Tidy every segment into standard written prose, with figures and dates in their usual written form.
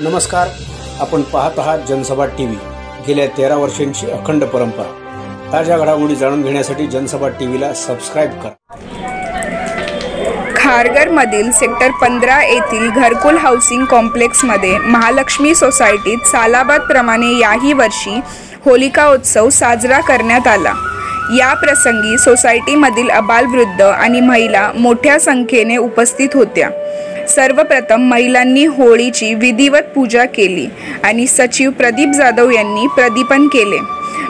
नमस्कार, आपण पाहत आहात जनसभा टीव्ही। गेल्या 13 वर्षांची अखंड परंपरा। ताज्या घडामोडी जाणून घेण्यासाठी जनसभा टीव्हीला सबस्क्राइब करा। खारघरमधील सेक्टर 15 येथील घरकुल हाऊसिंग कॉम्प्लेक्समध्ये महालक्ष्मी सोसायटीत सालाबादप्रमाणे याही वर्षी होलिका उत्सव साजरा करण्यात आला। या प्रसंगी सोसायटीमधील अबालवृद्ध आणि महिला मोठ्या संख्येने उपस्थित होत्या। सर्वप्रथम महिलांनी होळीची विधिवत पूजा केली आणि सचिव प्रदीप जाधव यांनी प्रदीपन केले।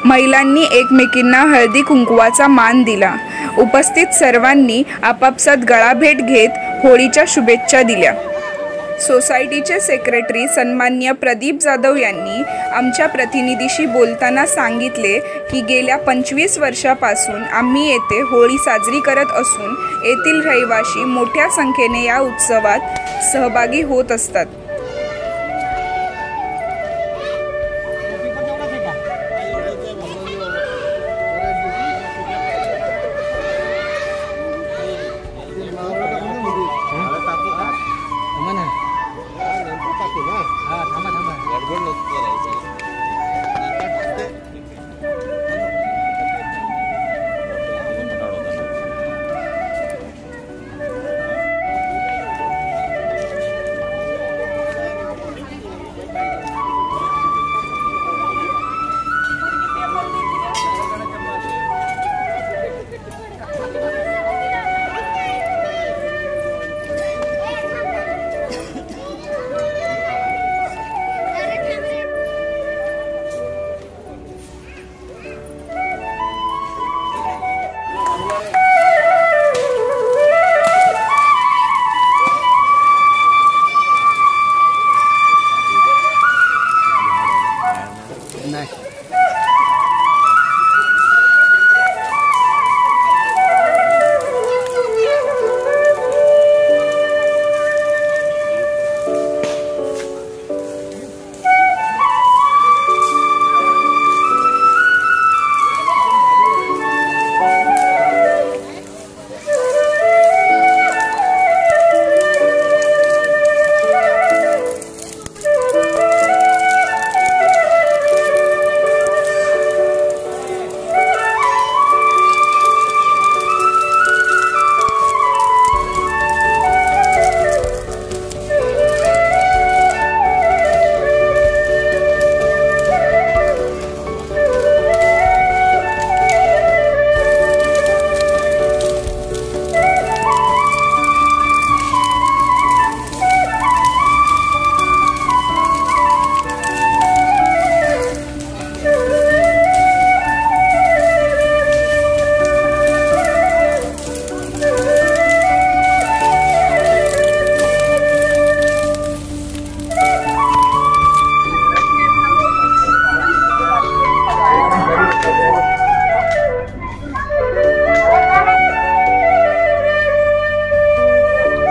महिलांनी एकमेकींना हळदी कुंकवाचा मान दिला। उपस्थित सर्वांनी आपापसात गळाभेट घेत होळीच्या शुभेच्छा दिल्या। सोसायटीचे सेक्रेटरी सन्माननीय प्रदीप जाधव यांनी आमच्या प्रतिनिधीशी बोलताना सांगितले की गेल्या 25 वर्षापासून आम्ही येथे होळी साजरी करत असून येथील रहिवासी मोठ्या संख्येने या उत्सवात सहभागी होत असतात।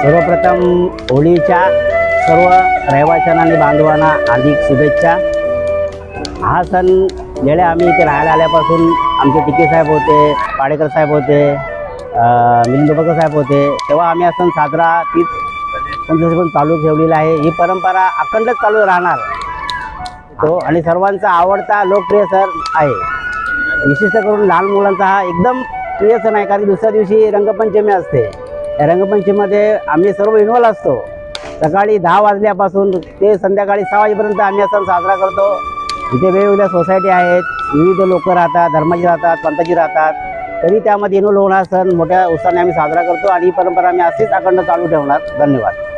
सर्वप्रथम होळीच्या सर्व रहिवाशांना आणि बांधवांना हार्दिक शुभेच्छा। हा सण जेळे आम्ही इथे राहायला आल्यापासून आमचे टिके साहेब होते, पाडेकर साहेब होते, मिलिंद साहेब होते, तेव्हा आम्ही हा सण साजरा 30-35 चालू ठेवलेला आहे। ही परंपरा अखंड चालू राहणार तो आणि सर्वांचा आवडता लोकप्रिय सण आहे। विशिष्ट करून लहान मुलांचा हा एकदम प्रिय सण आहे, कारण दुसऱ्या दिवशी रंगपंचमी असते। या रंगपंचमीमध्ये आम्ही सर्व इन्व्हॉल्व असतो। सकाळी 10 वाजल्यापासून ते संध्याकाळी 6 वाजेपर्यंत आम्ही हा सण साजरा करतो। इथे वेगवेगळ्या सोसायटी आहेत, विविध लोक राहतात, धर्माची राहतात, पंथाची राहतात, तरी त्यामध्ये इन्व्हॉल्व होऊन हा सण मोठ्या उत्साहाने आम्ही साजरा करतो आणि ही परंपरा आम्ही अशीच अखंड चालू ठेवणार। धन्यवाद।